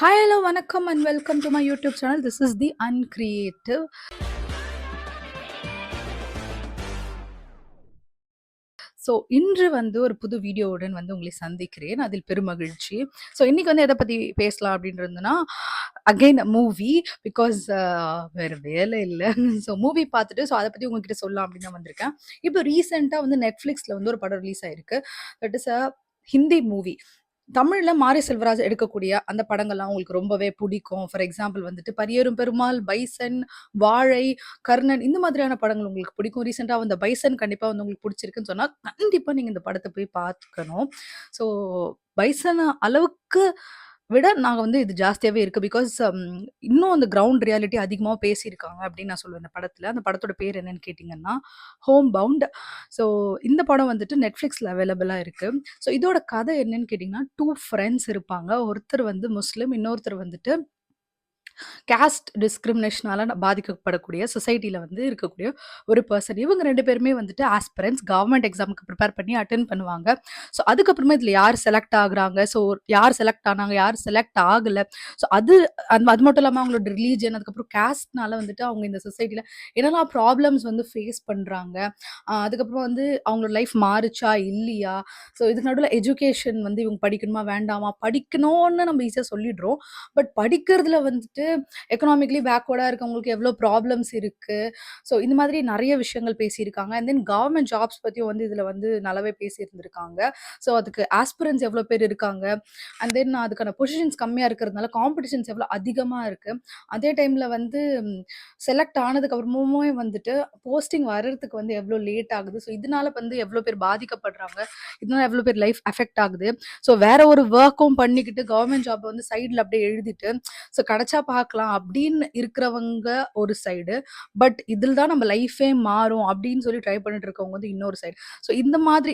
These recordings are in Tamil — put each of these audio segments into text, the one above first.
Hi, hello, vanakkam and welcome to my YouTube channel. This is the Uncreative. So இன்று வந்து ஒரு புது வீடியோவுடன் வந்து உங்களை சந்திக்கிறேன். அதில் பெருமகிழ்ச்சி. ஸோ இன்னைக்கு வந்து எத பத்தி பேசலாம் அப்படின்றதுன்னா, அகைன் மூவி பிகாஸ் வேற வேலை இல்ல. ஸோ மூவி பார்த்துட்டு ஸோ அத பத்தி உங்ககிட்ட சொல்லலாம் அப்படின்னு தான் வந்திருக்கேன். இப்போ ரீசென்ட்டா வந்து Netflixல வந்து ஒரு படம் ரிலீஸ் ஆயிருக்கு. That is a Hindi movie. தமிழ்ல மாரி செல்வராஜ் எடுக்கக்கூடிய அந்த படங்கள்லாம் உங்களுக்கு ரொம்பவே பிடிக்கும். ஃபார் எக்ஸாம்பிள் வந்துட்டு பரியேறும் பெருமாள், பைசன், வாழை, கர்ணன் இந்த மாதிரியான படங்கள் உங்களுக்கு பிடிக்கும். ரீசென்ட்டா வந்த பைசன் கண்டிப்பா வந்து உங்களுக்கு பிடிச்சிருக்குன்னு சொன்னா, கண்டிப்பா நீங்க இந்த படத்த போய் பார்த்துக்கணும். ஸோ பைசன் அளவுக்கு விட நாங்க வந்து இது ஜாஸ்தியாவே இருக்கு. பிகாஸ் இன்னும் அந்த கிரவுண்ட் ரியாலிட்டி அதிகமா பேசியிருக்காங்க அப்படின்னு நான் சொல்லுவேன் இந்த படத்துல. அந்த படத்தோட பேர் என்னன்னு கேட்டீங்கன்னா, ஹோம் பவுண்ட். ஸோ இந்த படம் வந்துட்டு Netflixல அவைலபிளா இருக்கு. ஸோ இதோட கதை என்னன்னு கேட்டீங்கன்னா, 2 ஃப்ரெண்ட்ஸ் இருப்பாங்க. ஒருத்தர் வந்து முஸ்லிம், இன்னொருத்தர் வந்துட்டு காஸ்ட் டிஸ்கிரிமினேஷனால பாதிக்கப்படக்கூடிய சொசைட்டில வந்து இருக்கக்கூடிய ஒரு பெர்சன். இவங்க 2 பேருமே வந்துட்டு ஆஸ்பிரண்ட்ஸ் கவர்ன்மெண்ட் எக்ஸாம்க்கு ப்ரிப்பேர் பண்ணி அட்டெண்ட் பண்ணுவாங்க. ஸோ அதுக்கப்புறமா இதுல யார் செலக்ட் ஆகுறாங்க, ஸோ யார் செலக்ட் ஆனாங்க, யார் செலக்ட் ஆகல. ஸோ அது அது மட்டும் இல்லாம அவங்களோட ரிலீஜியன், அதுக்கப்புறம் காஸ்ட்னால வந்துட்டு அவங்க இந்த சொசைட்டில என்னெல்லாம் ப்ராப்ளம்ஸ் வந்து ஃபேஸ் பண்றாங்க. அதுக்கப்புறம் வந்து அவங்களோட லைஃப் மாறுச்சா, இல்லையா? ஸோ இதுக்கு நடுவுல எஜுகேஷன் வந்து இவங்க படிக்கணுமா, வேண்டாமா? படிக்கணும்னு நம்ம ஈஸியா சொல்லிடுறோம். பட் படிக்கிறதுல வந்துட்டு எக்கனாமிக்கலி பேக்வர்டா இருக்கவங்களுக்கு எவ்வளோ ப்ராப்ளம்ஸ் இருக்கு. ஸோ இந்த மாதிரி நெறைய விஷயங்கள் பேசியிருக்காங்க. அண்ட் தென் கவர்ன்மெண்ட் ஜாப்ஸ் பத்தியும் வந்து இதுல வந்து நல்லாவே பேசியிருந்திருக்காங்க. ஸோ அதுக்கு ஆஸ்பிரன்ட்ஸ் எவ்வளோ பேர் இருக்காங்க. அண்ட் தென் அதுக்கான பொசிஷன்ஸ் கம்மியா இருக்கிறதுனால காம்படிஷன்ஸ் எவ்வளோ அதிகமா இருக்கு. அதே டைம்ல வந்து செலக்ட் ஆனதுக்கு அப்புறமுமே வந்துட்டு போஸ்டிங் வர்றதுக்கு வந்து எவ்வளோ லேட் ஆகுது. ஸோ இதனால வந்து எவ்வளோ பேர் பாதிக்கப்படுறாங்க. இதனால எவ்வளோ பேர் லைஃப் அஃபெக்ட் ஆகுது. ஸோ வேற ஒரு ஒர்க்கும் பண்ணிக்கிட்டு கவர்ன்மெண்ட் ஜாப் வந்து சைடுல அப்படியே எழுதிட்டு ஸோ கிடைச்சா பார்க்கலாம் அப்படின்னு இருக்கிறவங்க ஒரு சைடு. பட் இதில தான் நம்ம லைஃபே மாறும் அப்படின்னு சொல்லி ட்ரை பண்ணிட்டு இருக்கவங்க வந்து இன்னொரு சைடு. ஸோ இந்த மாதிரி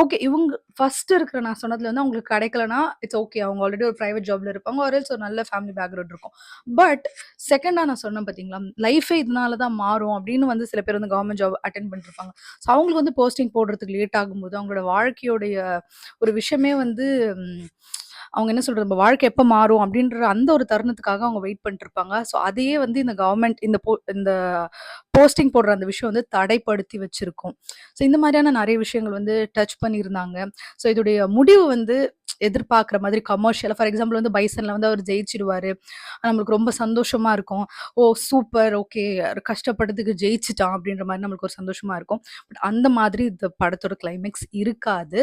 ஓகே இவங்க ஃபர்ஸ்ட் இருக்கிற நான் சொன்னதுல வந்து அவங்களுக்கு கிடைக்கலனா இட்ஸ் ஓகே. அவங்க ஆல்ரெடி ஒரு பிரைவேட் ஜாப்ல இருப்பாங்க. ஒரு எல்ஸ் ஒரு நல்ல ஃபேமிலி பேக்ரவுண்ட் இருக்கும். பட் செகண்டா நான் சொன்னேன் பார்த்தீங்களா, லைஃபே இதனால தான் மாறும் அப்படின்னு வந்து சில பேர் வந்து கவர்ன்மெண்ட் ஜாப் அட்டெண்ட் பண்ணிருப்பாங்க. ஸோ அவங்களுக்கு வந்து போஸ்டிங் போடுறதுக்கு லேட் ஆகும்போது அவங்களோட வாழ்க்கையுடைய ஒரு விஷயமே வந்து ம், அவங்க என்ன சொல்றது, நம்ம வாழ்க்கை எப்ப மாறும் அப்படின்ற அந்த ஒரு தருணத்துக்காக அவங்க வெயிட் பண்ணிட்டு இருப்பாங்க. ஸோ அதையே வந்து இந்த கவர்மெண்ட் இந்த போஸ்டிங் போடுற அந்த விஷயம் வந்து தடைப்படுத்தி வச்சிருக்கும். ஸோ இந்த மாதிரியான நிறைய விஷயங்கள் வந்து டச் பண்ணியிருந்தாங்க. ஸோ இதோடைய முடிவு வந்து எதிர்பார்க்குற மாதிரி கமர்ஷியலா ஃபார் எக்ஸாம்பிள் வந்து பைசன்ல வந்து அவர் ஜெயிச்சிடுவாரு. நம்மளுக்கு ரொம்ப சந்தோஷமா இருக்கும். ஓ! சூப்பர் ஓகே கஷ்டப்பட்டதுக்கு ஜெயிச்சுட்டான் அப்படின்ற மாரி நம்மளுக்கு ஒரு சந்தோஷமா இருக்கும். பட் அந்த மாதிரி இந்த படத்தோட கிளைமேக்ஸ் இருக்காது.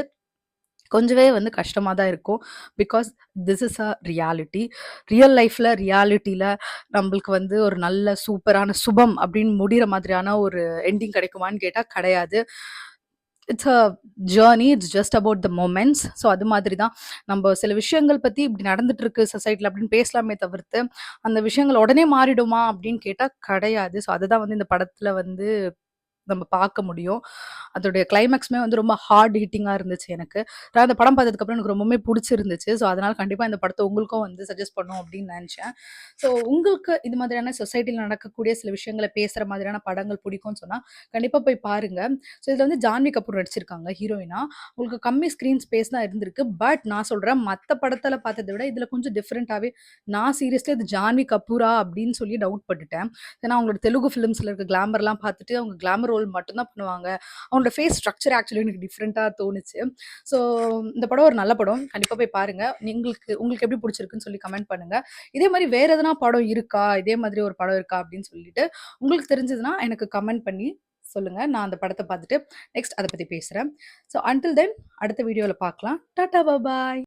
கொஞ்சமே வந்து கஷ்டமா தான் இருக்கும். Because this is a reality. Real லைஃப்ல ரியாலிட்டில நம்மளுக்கு வந்து ஒரு நல்ல சூப்பரான சுபம் அப்படின்னு முடியிற மாதிரியான ஒரு எண்டிங் கிடைக்குமான்னு கேட்டா கிடையாது. It's a journey. It's just about the moments. So அது மாதிரி தான். நம்ம சில விஷயங்கள் பத்தி இப்படி நடந்துட்டு இருக்கு சொசைட்டில அப்படின்னு பேசலாமே தவிர்த்து, அந்த விஷயங்கள் உடனே மாறிடுமா அப்படின்னு கேட்டா கிடையாது. ஸோ அதுதான் வந்து இந்த படத்துல வந்து நம்ம பார்க்க முடியும். அதோடைய கிளைமாக்ஸுமே வந்து ரொம்ப ஹார்ட் ஹிட்டிங்கா இருந்துச்சு எனக்கு. நான் அந்த படம் பார்த்ததுக்கப்புறம் எனக்கு ரொம்பவுமே புடிச்சிருந்துச்சு. ஸோ, அதனால கண்டிப்பா இந்த படத்த உங்களுக்கும் வந்து சஜெஸ்ட் பண்ணணும் அப்படின்னு நெனச்சேன். ஸோ, உங்களுக்கு இது மாதிரியான சொசைட்டில நடக்கக்கூடிய சில விஷயங்கள பேசுற மாதிரியான படங்கள் பிடிக்கும்னு சொன்னா, கண்டிப்பா போய் பாருங்க. ஸோ, இதுல வந்து ஜான்வி கபூர் நடிச்சிருக்காங்க ஹீரோயினா. உங்களுக்கு கம்மி ஸ்க்ரீன் ஸ்பேஸ் தான் இருந்திருக்கு. பட் நான் சொல்றேன் மத்த படத்துல பார்த்தத விட இதுல கொஞ்சம் டிஃபரெண்ட்டாவே நான் சீரியஸ்லி இது ஜான்வி கபூரா அப்படின்னு சொல்லி டவுட் பட்டுட்டேன். ஏன்னா, அவங்களோட தெலுங்கு ஃபிலிம்ஸ்ல இருக்க கிளாமர்லாம் பார்த்துட்டு அவங்க கிளாமர் ரோல் மட்டும் தான் பண்ணுவாங்க. அவங்களோட ஃபேஸ் ஸ்ட்ரக்சர் ஆக்சுவலி எனக்கு டிஃப்ரெண்ட்டா தோணுச்சு. ஸோ இந்த படம் ஒரு நல்ல படம். கண்டிப்பா போய் பாருங்க. உங்களுக்கு எப்படி புடிச்சிருக்குன்னு சொல்லி கமெண்ட் பண்ணுங்க. இதே மாரி வேற எதனா படம் இருக்கா? இதே மாதிரி ஒரு படம் இருக்கா? அப்படின்னு சொல்லிட்டு உங்களுக்கு தெரிஞ்சதுன்னா எனக்கு கமெண்ட் பண்ணி சொல்லுங்க. நான் அந்த படத்த பார்த்துட்டு நெக்ஸ்ட் அத பத்தி பேசுறேன். ஸோ அன்டில் தென் அடுத்த வீடியோல பார்க்கலாம். டாடா! பாய்.